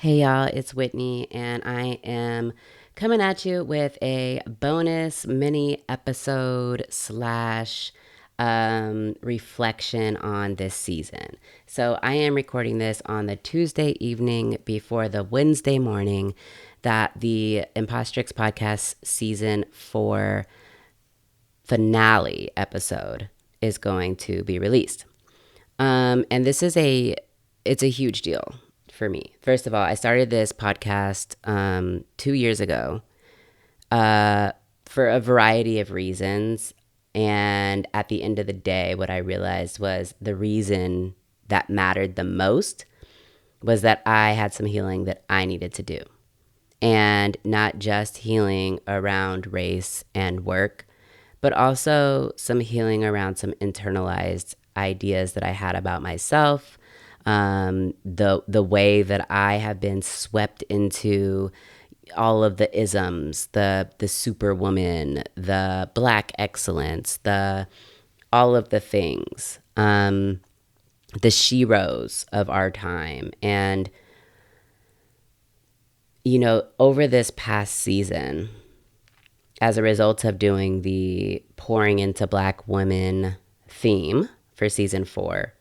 Hey y'all, it's Whitney, and I am coming at you with a bonus mini episode slash reflection on this season. So I am recording this on the Tuesday evening before the Wednesday morning that the Impostrix podcast season 4 finale episode is going to be released. And this is it's a huge deal for me. First of all, I started this podcast 2 years ago for a variety of reasons. And at the end of the day, what I realized was the reason that mattered the most was that I had some healing that I needed to do. And not just healing around race and work, but also some healing around some internalized ideas that I had about myself, the way that I have been swept into all of the isms, the superwoman, the black excellence, the all of the things, the sheroes of our time. And over this past season, as a result of doing the pouring into black women theme for season 4,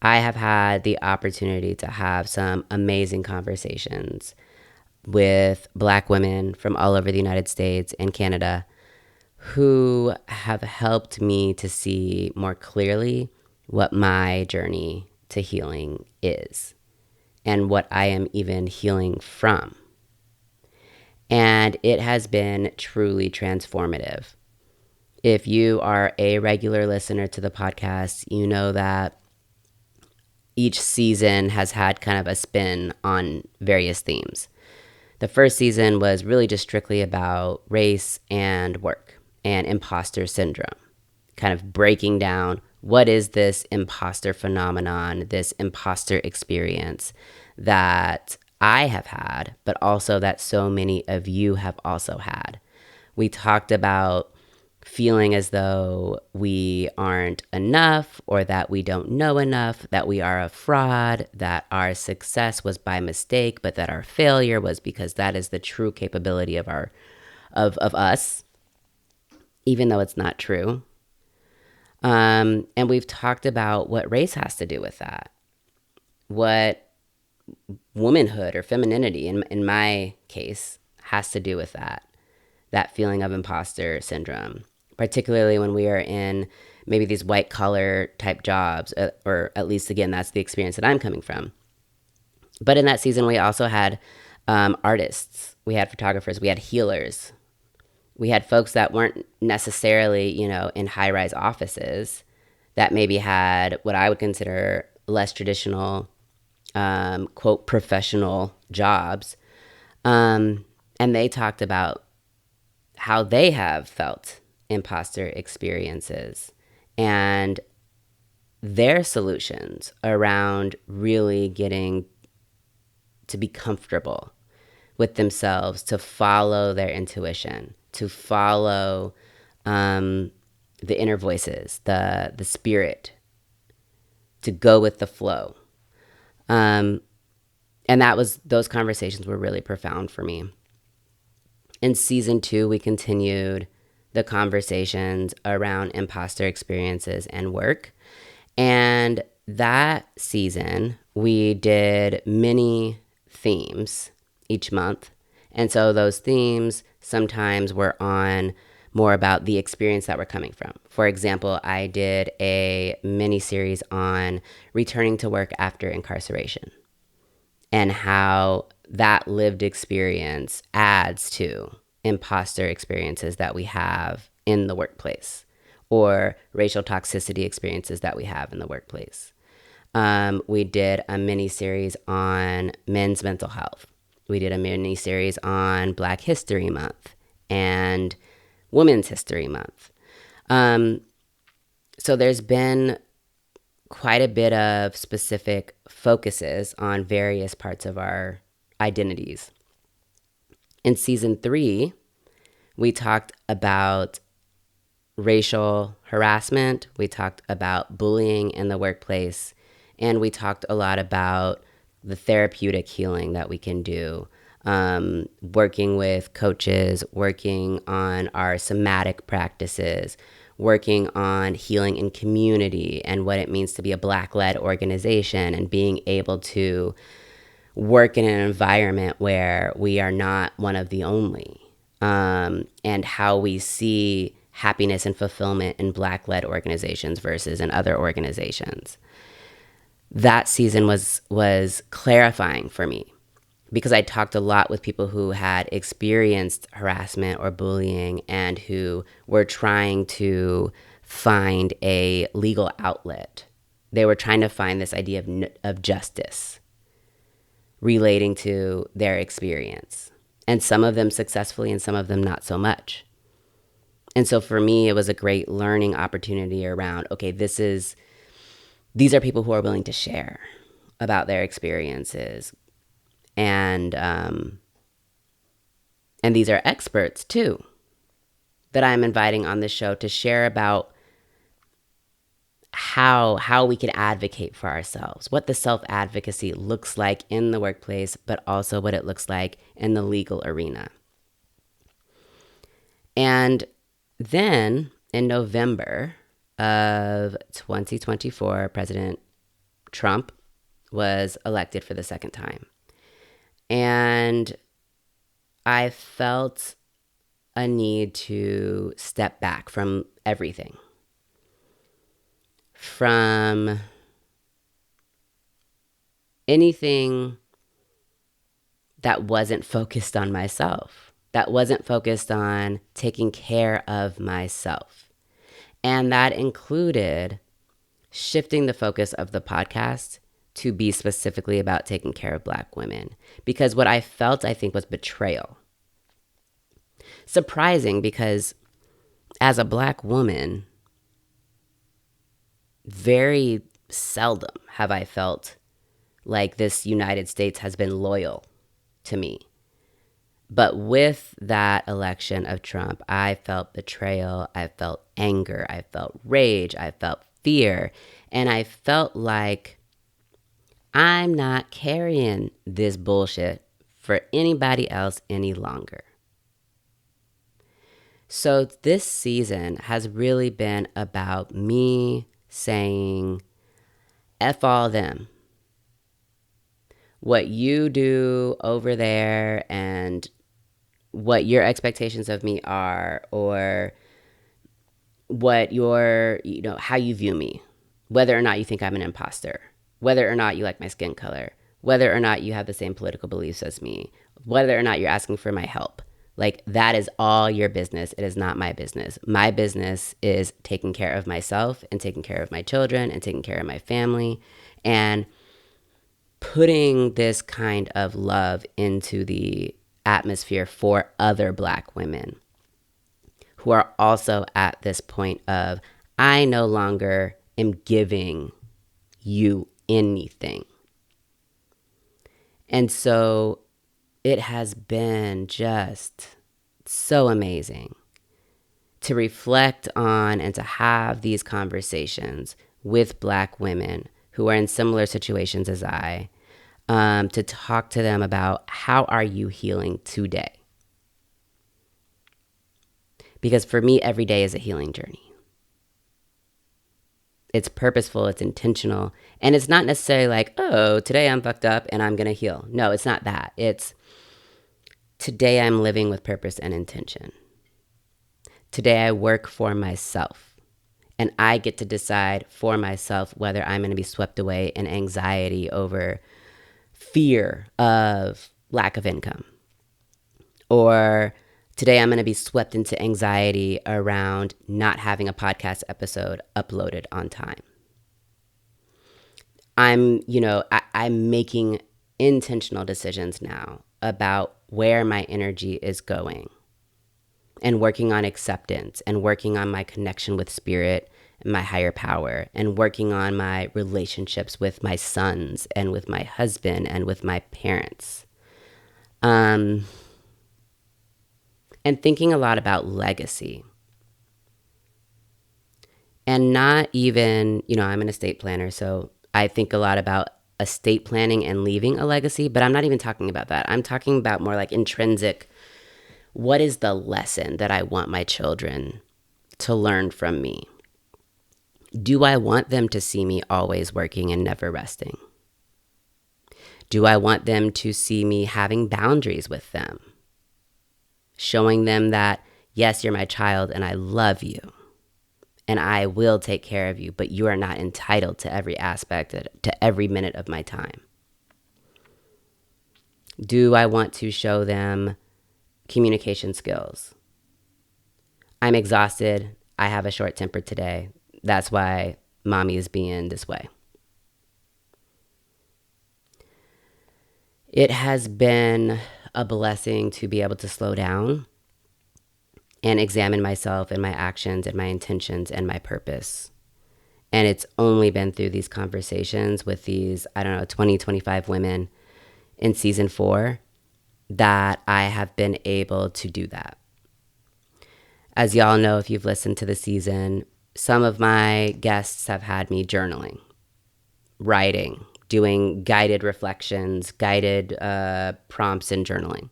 I have had the opportunity to have some amazing conversations with black women from all over the United States and Canada who have helped me to see more clearly what my journey to healing is and what I am even healing from. And it has been truly transformative. If you are a regular listener to the podcast, you know that each season has had kind of a spin on various themes. The first season was really just strictly about race and work and imposter syndrome, kind of breaking down what is this imposter phenomenon, this imposter experience that I have had, but also that so many of you have also had. We talked about feeling as though we aren't enough or that we don't know enough, that we are a fraud, that our success was by mistake, but that our failure was because that is the true capability of us, even though it's not true. And we've talked about what race has to do with that, what womanhood or femininity, in my case, has to do with that feeling of imposter syndrome, particularly when we are in maybe these white collar type jobs, or at least, again, that's the experience that I'm coming from. But in that season, we also had artists, we had photographers, we had healers, we had folks that weren't necessarily, in high rise offices, that maybe had what I would consider less traditional, quote, professional jobs. And they talked about how they have felt imposter experiences and their solutions around really getting to be comfortable with themselves, to follow their intuition, to follow the inner voices, the spirit, to go with the flow. And those conversations were really profound for me. In season 2, we continued the conversations around imposter experiences and work. And that season, we did mini themes each month. And so those themes sometimes were on more about the experience that we're coming from. For example, I did a mini series on returning to work after incarceration and how that lived experience adds to imposter experiences that we have in the workplace or racial toxicity experiences that we have in the workplace. We did a mini series on men's mental health. We did a mini series on Black History Month and Women's History Month. So there's been quite a bit of specific focuses on various parts of our identities. In season 3, we talked about racial harassment, we talked about bullying in the workplace, and we talked a lot about the therapeutic healing that we can do, working with coaches, working on our somatic practices, working on healing in community and what it means to be a Black-led organization, and being able to work in an environment where we are not one of the only, and how we see happiness and fulfillment in Black-led organizations versus in other organizations. That season was clarifying for me, because I talked a lot with people who had experienced harassment or bullying and who were trying to find a legal outlet. They were trying to find this idea of justice relating to their experience. And some of them successfully and some of them not so much. And so for me, it was a great learning opportunity around, okay, these are people who are willing to share about their experiences. And these are experts too that I'm inviting on this show to share about how we can advocate for ourselves, what the self-advocacy looks like in the workplace, but also what it looks like in the legal arena. And then in November of 2024, President Trump was elected for the second time. And I felt a need to step back from everything. From anything that wasn't focused on myself, that wasn't focused on taking care of myself. And that included shifting the focus of the podcast to be specifically about taking care of Black women. Because what I felt, I think, was betrayal. Surprising, because as a Black woman, very seldom have I felt like this United States has been loyal to me. But with that election of Trump, I felt betrayal, I felt anger, I felt rage, I felt fear, and I felt like I'm not carrying this bullshit for anybody else any longer. So this season has really been about me saying, F all them. What you do over there and what your expectations of me are, or what how you view me, whether or not you think I'm an imposter, whether or not you like my skin color, whether or not you have the same political beliefs as me, whether or not you're asking for my help. Like, that is all your business. It is not my business. My business is taking care of myself and taking care of my children and taking care of my family, and putting this kind of love into the atmosphere for other Black women who are also at this point of, I no longer am giving you anything. And so it has been just so amazing to reflect on and to have these conversations with Black women who are in similar situations as I, to talk to them about, how are you healing today? Because for me, every day is a healing journey. It's purposeful, it's intentional, and it's not necessarily like, oh, today I'm fucked up and I'm going to heal. No, it's not that. It's, today I'm living with purpose and intention. Today I work for myself, and I get to decide for myself whether I'm going to be swept away in anxiety over fear of lack of income, or today I'm going to be swept into anxiety around not having a podcast episode uploaded on time. I'm making intentional decisions now about where my energy is going, and working on acceptance, and working on my connection with spirit and my higher power, and working on my relationships with my sons and with my husband and with my parents. And thinking a lot about legacy. And not even, I'm an estate planner, so I think a lot about estate planning and leaving a legacy, but I'm not even talking about that. I'm talking about more like intrinsic. What is the lesson that I want my children to learn from me? Do I want them to see me always working and never resting? Do I want them to see me having boundaries with them? Showing them that, yes, you're my child and I love you and I will take care of you, but you are not entitled to every aspect, to every minute of my time. Do I want to show them communication skills? I'm exhausted. I have a short temper today. That's why mommy is being this way. It has been a blessing to be able to slow down and examine myself and my actions and my intentions and my purpose. And it's only been through these conversations with these, 20, 25 women in season 4 that I have been able to do that. As y'all know, if you've listened to the season, some of my guests have had me journaling, writing, doing guided reflections, guided prompts in journaling.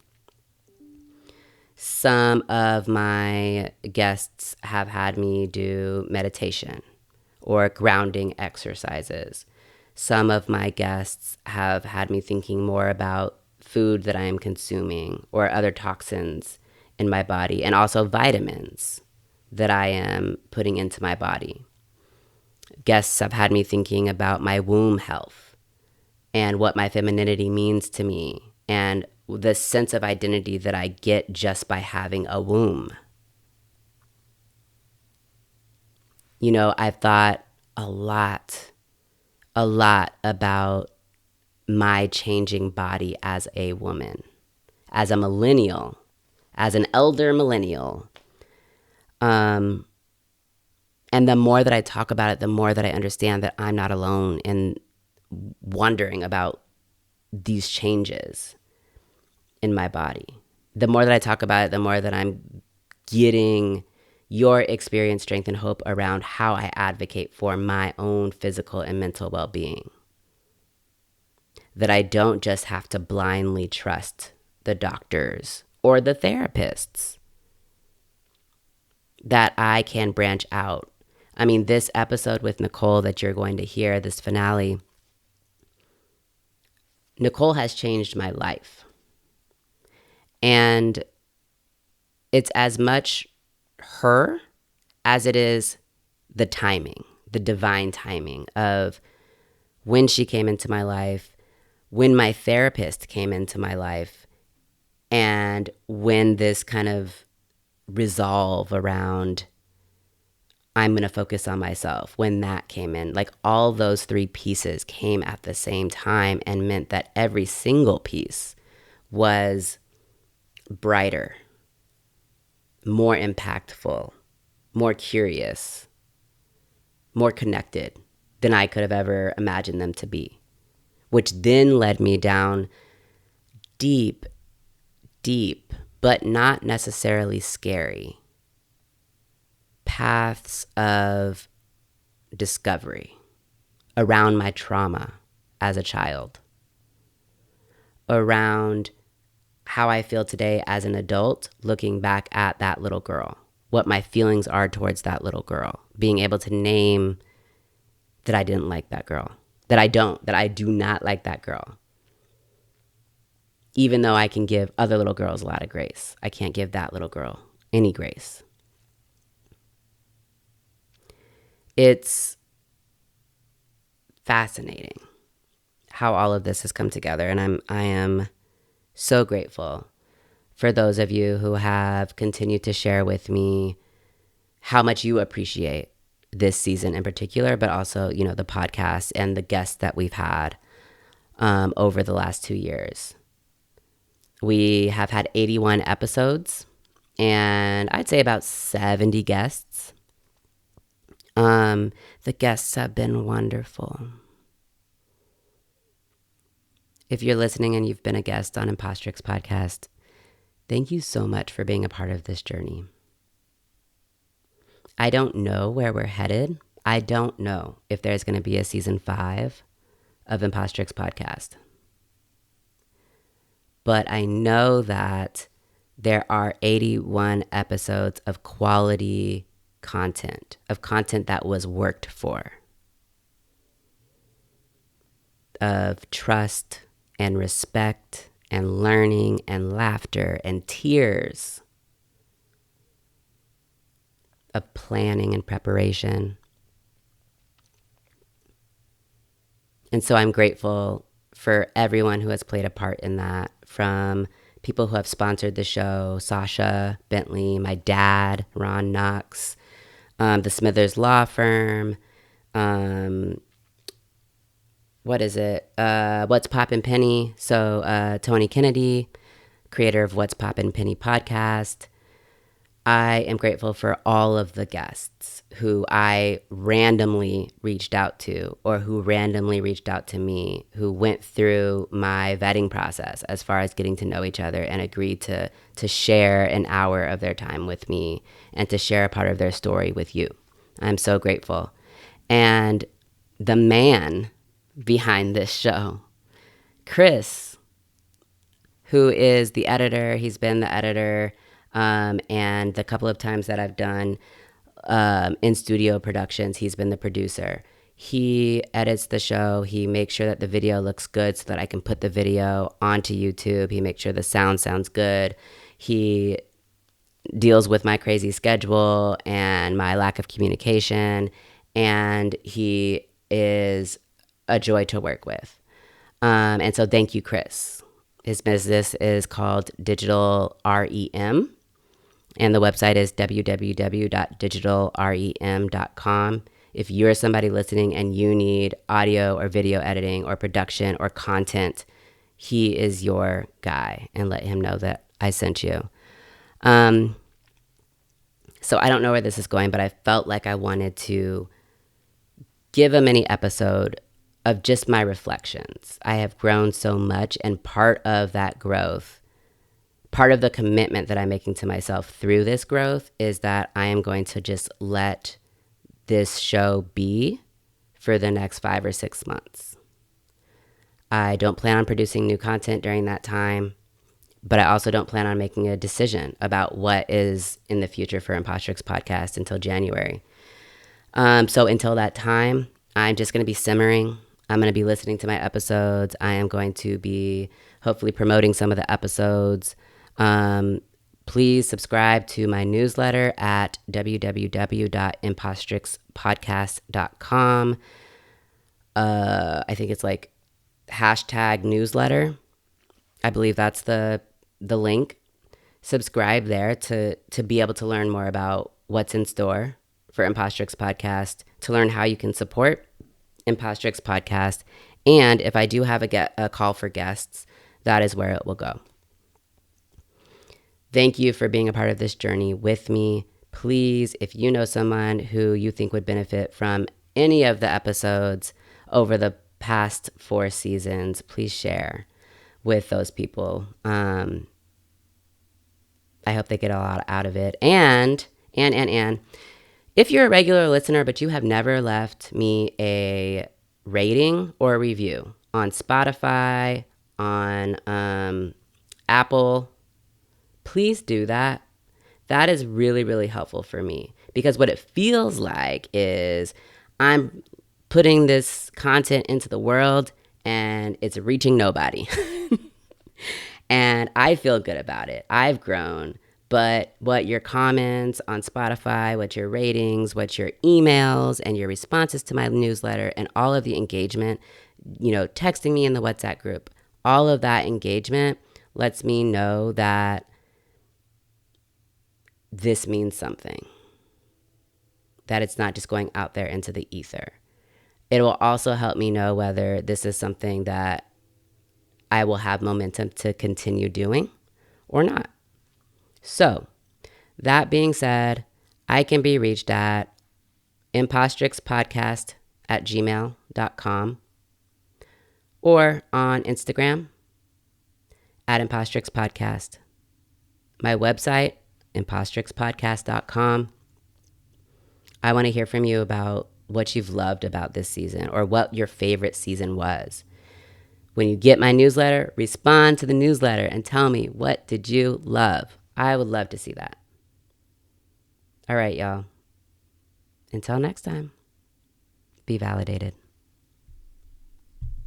Some of my guests have had me do meditation or grounding exercises. Some of my guests have had me thinking more about food that I am consuming or other toxins in my body, and also vitamins that I am putting into my body. Guests have had me thinking about my womb health and what my femininity means to me and the sense of identity that I get just by having a womb. You know, I've thought a lot about my changing body as a woman, as a millennial, as an elder millennial. And the more that I talk about it, the more that I understand that I'm not alone in wondering about these changes in my body. The more that I talk about it, the more that I'm getting your experience, strength, and hope around how I advocate for my own physical and mental well-being. That I don't just have to blindly trust the doctors or the therapists. That I can branch out. I mean, this episode with Nicole that you're going to hear, this finale, Nicole has changed my life. And it's as much her as it is the timing, the divine timing of when she came into my life, when my therapist came into my life, and when this kind of resolve around I'm going to focus on myself, when that came in. Like all those 3 pieces came at the same time and meant that every single piece was brighter, more impactful, more curious, more connected than I could have ever imagined them to be, which then led me down deep, but not necessarily scary paths of discovery around my trauma as a child, around how I feel today as an adult, looking back at that little girl, what my feelings are towards that little girl, being able to name that I didn't like that girl, that I do not like that girl. Even though I can give other little girls a lot of grace, I can't give that little girl any grace. It's fascinating how all of this has come together, and I am so grateful for those of you who have continued to share with me how much you appreciate this season in particular, but also, you know, the podcast and the guests that we've had over the last 2 years. We have had 81 episodes, and I'd say about 70 guests. The guests have been wonderful. If you're listening and you've been a guest on Impostrix Podcast, thank you so much for being a part of this journey. I don't know where we're headed. I don't know if there's going to be a season 5 of Impostrix Podcast. But I know that there are 81 episodes of quality content, of content that was worked for, of trust and respect and learning and laughter and tears, of planning and preparation. And so I'm grateful for everyone who has played a part in that, from people who have sponsored the show, Sasha Bentley, my dad, Ron Knox, the Smithers Law Firm, What's Poppin' Penny? So Tony Kennedy, creator of What's Poppin' Penny podcast. I am grateful for all of the guests who I randomly reached out to, or who randomly reached out to me, who went through my vetting process as far as getting to know each other and agreed to share an hour of their time with me and to share a part of their story with you. I'm so grateful. And the man behind this show, Chris, who is the editor, he's been the editor, and the couple of times that I've done in studio productions, he's been the producer. He edits the show. He makes sure that the video looks good so that I can put the video onto YouTube. He makes sure the sound sounds good. He deals with my crazy schedule and my lack of communication, and he is a joy to work with. And so thank you, Chris. His business is called Digital REM, and the website is www.digitalrem.com. If you're somebody listening and you need audio or video editing or production or content, he is your guy, and let him know that I sent you. So I don't know where this is going, but I felt like I wanted to give a mini episode of just my reflections. I have grown so much, and part of that growth, part of the commitment that I'm making to myself through this growth, is that I am going to just let this show be for the next 5 or 6 months. I don't plan on producing new content during that time, but I also don't plan on making a decision about what is in the future for Impostrix Podcast until January. So until that time, I'm just going to be simmering. I'm going to be listening to my episodes. I am going to be hopefully promoting some of the episodes. Please subscribe to my newsletter at www.impostrixpodcast.com. I think it's like #newsletter. I believe that's the link. Subscribe there to be able to learn more about what's in store for Impostrix Podcast, to learn how you can support Impostrix Podcast. And if I do have a call for guests, that is where it will go. Thank you for being a part of this journey with me. Please, if you know someone who you think would benefit from any of the episodes over the past 4 seasons, please share with those people. I hope they get a lot out of it. And if you're a regular listener, but you have never left me a rating or a review on Spotify, on Apple, please do that. That is really, really helpful for me, because what it feels like is I'm putting this content into the world and it's reaching nobody. And I feel good about it. I've grown. But what your comments on Spotify, what your ratings, what your emails and your responses to my newsletter, and all of the engagement, texting me in the WhatsApp group, all of that engagement lets me know that this means something, that it's not just going out there into the ether. It will also help me know whether this is something that I will have momentum to continue doing or not. So, that being said, I can be reached at impostrixpodcast@gmail.com or on Instagram at impostrixpodcast. My website, impostrixpodcast.com. I want to hear from you about what you've loved about this season or what your favorite season was. When you get my newsletter, respond to the newsletter and tell me, what did you love? I would love to see that. All right, y'all. Until next time, be validated.